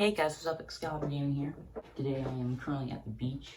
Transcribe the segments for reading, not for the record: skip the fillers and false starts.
Hey guys, what's up? Excalibur Gaming here. Today I am currently at the beach,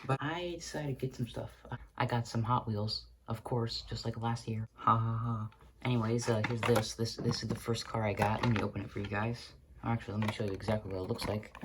but I decided to get some stuff. I got some Hot Wheels, of course, just like last year. Ha ha ha. Anyways, here's this. This is the first car I got. Let me open it for you guys. Actually, let me show you exactly what it looks like.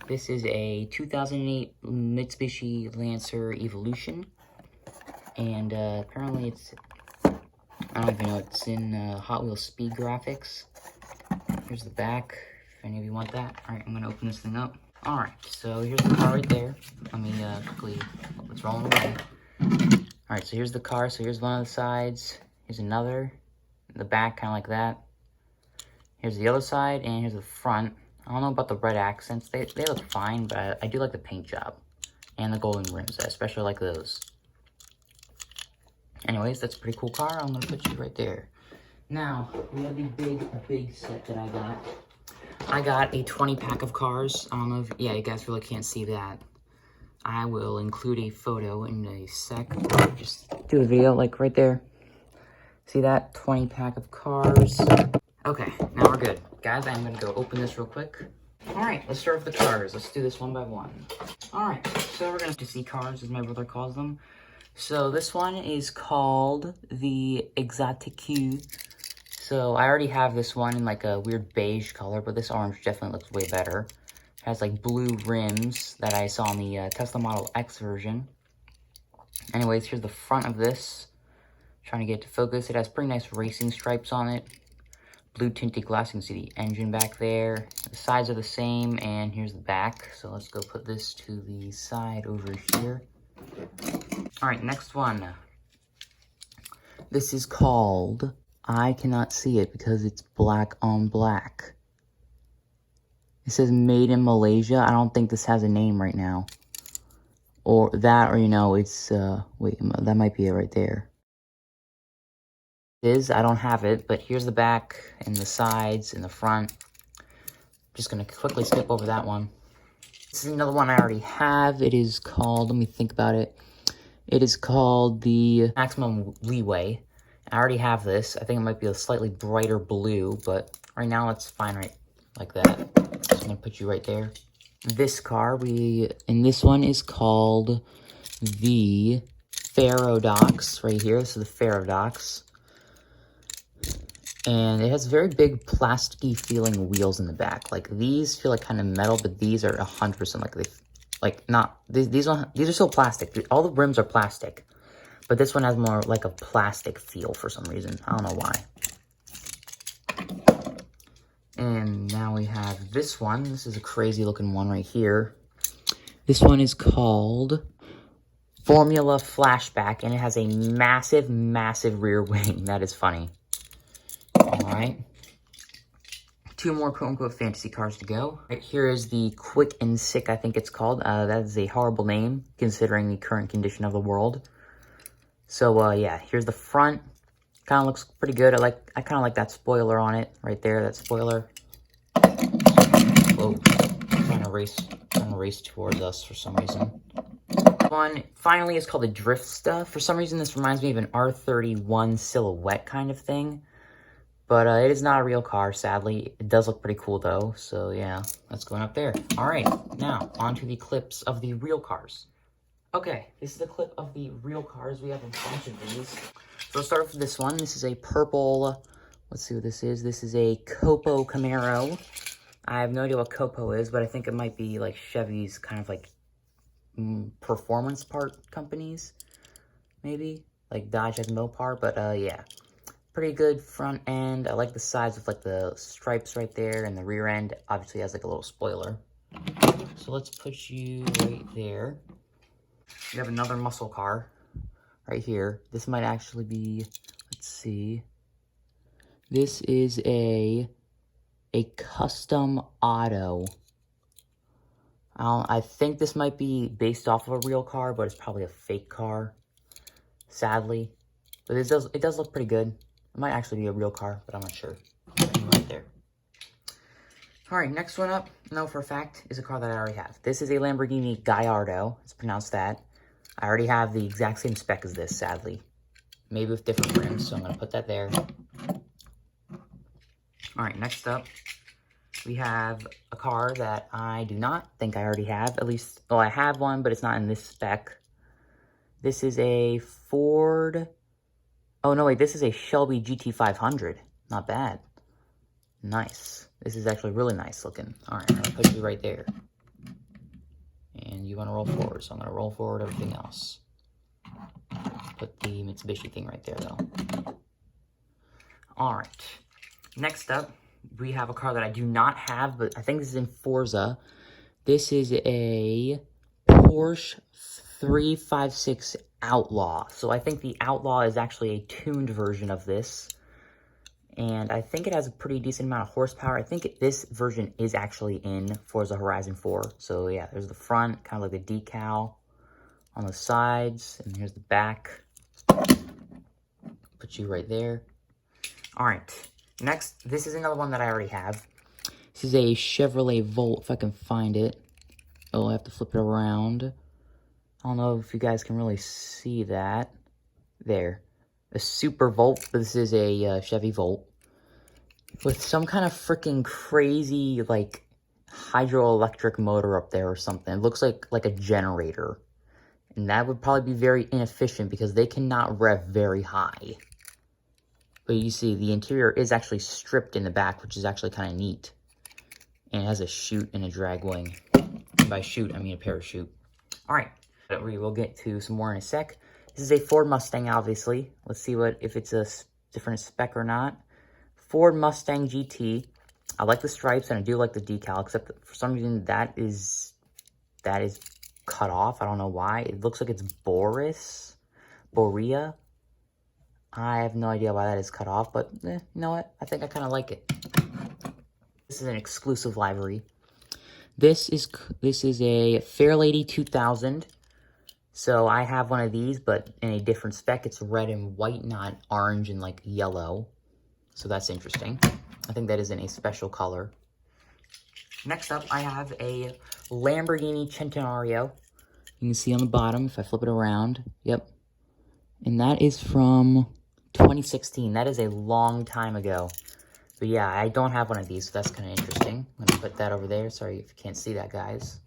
This is a 2008 Mitsubishi Lancer Evolution, and apparently it's, I don't even know, it's in Hot Wheels Speed Graphics. Here's the back, if any of you want that. Alright, I'm gonna open this thing up. Alright, so here's the car right there. Let me quickly, let's roll it away. Alright, so here's the car. So here's one of the sides. Here's another. The back, kind of like that. Here's the other side, and here's the front. I don't know about the red accents. They look fine, but I do like the paint job. And the golden rims. I especially like those. Anyways, that's a pretty cool car. I'm gonna put you right there. Now, we have the big set that I got. I got a 20-pack of cars. I don't know if, yeah, you guys really can't see that. I will include a photo in a sec. Just do a video, like right there. See that? 20-pack of cars. Okay, now we're good. Guys, I'm gonna go open this real quick. Alright, let's start with the cars. Let's do this one by one. Alright, so we're gonna see cars, as my brother calls them. So this one is called the Gt. So I already have this one in like a weird beige color, but this orange definitely looks way better. It has like blue rims that I saw in the Tesla Model X version. Anyways, here's the front of this. Trying to get it to focus. It has pretty nice racing stripes on it. Blue tinted glass. You can see the engine back there. The sides are the same, and here's the back. So let's go put this to the side over here. Alright, next one. This is called, I cannot see it because it's black on black. It says made in Malaysia. I don't think this has a name right now. Or that, or you know, it's, wait, that might be it right there. It is, I don't have it, but here's the back and the sides and the front. Just gonna quickly skip over that one. This is another one I already have. It is called, let me think about it. It is called the Maximum Leeway. I already have this. I think it might be a slightly brighter blue, but right now it's fine right like that. Just gonna put you right there. This car, and this one is called the Pharaoh Docks right here. This is the Pharaoh Docks. And it has very big plasticky feeling wheels in the back. Like these feel like kind of metal, but these are 100% like these are still plastic. All the rims are plastic, but this one has more like a plastic feel for some reason. I don't know why. And now we have this one. This is a crazy looking one right here. This one is called Formula Flashback, and it has a massive rear wing. That is funny. Alright. Two more quote-unquote fantasy cars to go. Right here is the Quick and Sick, I think it's called. That is a horrible name, considering the current condition of the world. So, yeah, here's the front. Kind of looks pretty good. I kind of like that spoiler on it, right there, that spoiler. Whoa, trying to race towards us for some reason. One, finally, is called the Drift Stuff. For some reason, this reminds me of an R31 silhouette kind of thing. But it is not a real car, sadly. It does look pretty cool, though. So, yeah, that's going up there. All right, now, on to the clips of the real cars. Okay, this is the clip of the real cars. We have a bunch of these. So, let's start with this one. This is a purple, let's see what this is. This is a Copo Camaro. I have no idea what Copo is, but I think it might be, like, Chevy's kind of, like, performance part companies, maybe. Like, Dodge has Mopar, but, yeah. Pretty good front end. I like the sides with like the stripes right there, and the rear end obviously has like a little spoiler. So let's put you right there. We have another muscle car right here. This might actually be, let's see. This is a custom auto. I think this might be based off of a real car, but it's probably a fake car, sadly. But it does look pretty good. It might actually be a real car, but I'm not sure. Right there. Alright, next one up, no for a fact, is a car that I already have. This is a Lamborghini Gallardo. Let's pronounce that. I already have the exact same spec as this, sadly. Maybe with different rims, so I'm going to put that there. Alright, next up, we have a car that I do not think I already have. At least, well, I have one, but it's not in this spec. This is a Ford... Oh, no, wait, this is a Shelby GT500. Not bad. Nice. This is actually really nice looking. All right, I'm going to put you right there. And you want to roll forward, so I'm going to roll forward everything else. Put the Mitsubishi thing right there, though. All right. Next up, we have a car that I do not have, but I think this is in Forza. This is a Porsche 356 Outlaw. So I think the Outlaw is actually a tuned version of this. And I think it has a pretty decent amount of horsepower. I think this version is actually in Forza Horizon 4. So yeah, there's the front, kind of like the decal on the sides. And here's the back. Put you right there. All right. Next, this is another one that I already have. This is a Chevrolet Volt, if I can find it. Oh, I have to flip it around. I don't know if you guys can really see that. There. A Super Volt, but this is a Chevy Volt. With some kind of freaking crazy, like, hydroelectric motor up there or something. It looks like a generator. And that would probably be very inefficient because they cannot rev very high. But you see, the interior is actually stripped in the back, which is actually kind of neat. And it has a chute and a drag wing. And by chute, I mean a parachute. All right, we will get to some more in a sec. This is a Ford Mustang, obviously. Let's see if it's a different spec or not. Ford Mustang GT. I like the stripes and I do like the decal, except that for some reason that is cut off. I don't know why. It looks like it's Borea. I have no idea why that is cut off, but you know what? I think I kind of like it. This is an exclusive livery. This is a Fairlady 2000. So I have one of these, but in a different spec. It's red and white, not orange and like yellow. So that's interesting. I think that is in a special color. Next up, I have a Lamborghini Centenario. You can see on the bottom, if I flip it around. Yep. And that is from 2016. That is a long time ago. But yeah, I don't have one of these, so that's kind of interesting. I'm going to put that over there. Sorry if you can't see that, guys.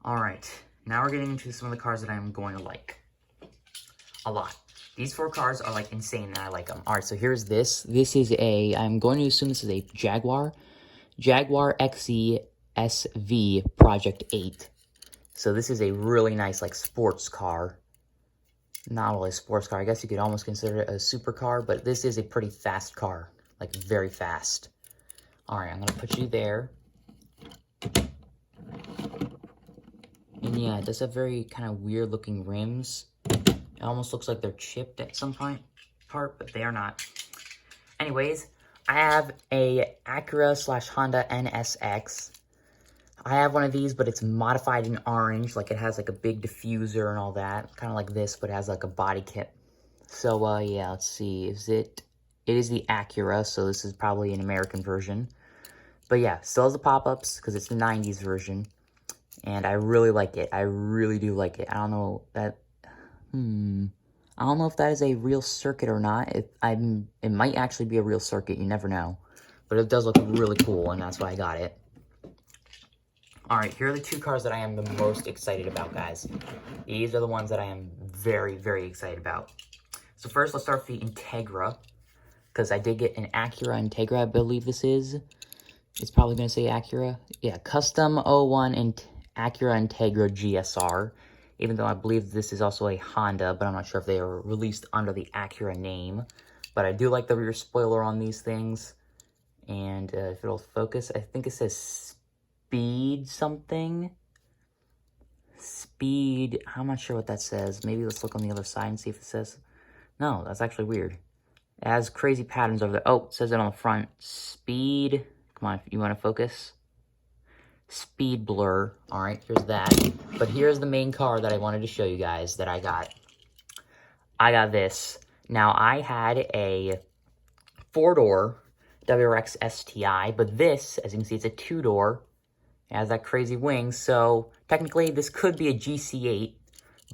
All right. Now we're getting into some of the cars that I'm going to like. A lot. These 4 cars are, like, insane, and I like them. All right, so here's this. This is I'm going to assume this is a Jaguar. Jaguar XE SV Project 8. So this is a really nice, like, sports car. Not really a sports car. I guess you could almost consider it a supercar, but this is a pretty fast car. Like, very fast. All right, I'm going to put you there. And yeah, it does have very kind of weird-looking rims. It almost looks like they're chipped at some part, but they are not. Anyways, I have a Acura Honda Nsx. I have one of these, but it's modified in orange. Like, it has, like, a big diffuser and all that. Kind of like this, but it has, like, a body kit. So, yeah, let's see. It is the Acura, so this is probably an American version. But, yeah, still has the pop-ups, because it's the 90s version. And I really like it. I really do like it. I don't know that... I don't know if that is a real circuit or not. It might actually be a real circuit. You never know. But it does look really cool, and that's why I got it. Alright, here are the 2 cars that I am the most excited about, guys. These are the ones that I am very, very excited about. So first, let's start with the Integra. Because I did get an Acura Integra, I believe this is. It's probably going to say Acura. Yeah, Custom 01 and Acura Integra GSR. Even though I believe this is also a Honda, but I'm not sure if they are released under the Acura name. But I do like the rear spoiler on these things. And if it'll focus, I think it says Speed something. Speed, I'm not sure what that says. Maybe let's look on the other side and see if it says. No, that's actually weird. It has crazy patterns over there. Oh, it says it on the front. Speed, come on, you want to focus? Speed blur. All right, here's that. But here's the main car that I wanted to show you guys that I got. I got this. Now, I had a 4-door WRX STI, but this, as you can see, it's a 2-door. It has that crazy wing, so technically this could be a GC8,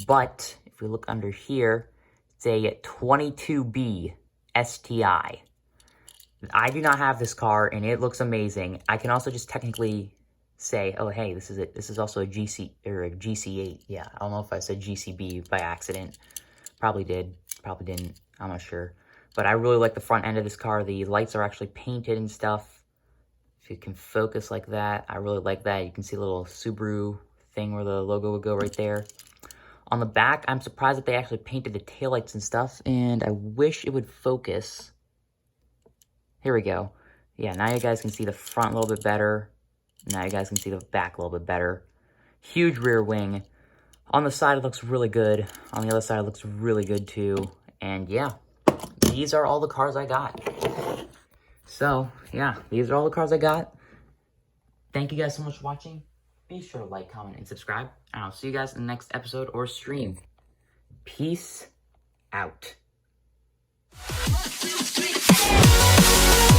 but if we look under here, it's a 22B STI. I do not have this car, and it looks amazing. I can also just technically say, oh, hey, this is it. This is also a GC, or a GC8. Yeah, I don't know if I said GCB by accident. Probably did. Probably didn't. I'm not sure. But I really like the front end of this car. The lights are actually painted and stuff. If you can focus like that, I really like that. You can see a little Subaru thing where the logo would go right there. On the back, I'm surprised that they actually painted the taillights and stuff, and I wish it would focus. Here we go. Yeah, now you guys can see the front a little bit better. Now you guys can see the back a little bit better. Huge rear wing. On the side, it looks really good. On the other side, it looks really good too. And yeah, these are all the cars I got. So, yeah, these are all the cars I got. Thank you guys so much for watching. Be sure to like, comment, and subscribe. And I'll see you guys in the next episode or stream. Peace out. 1, 2, 3,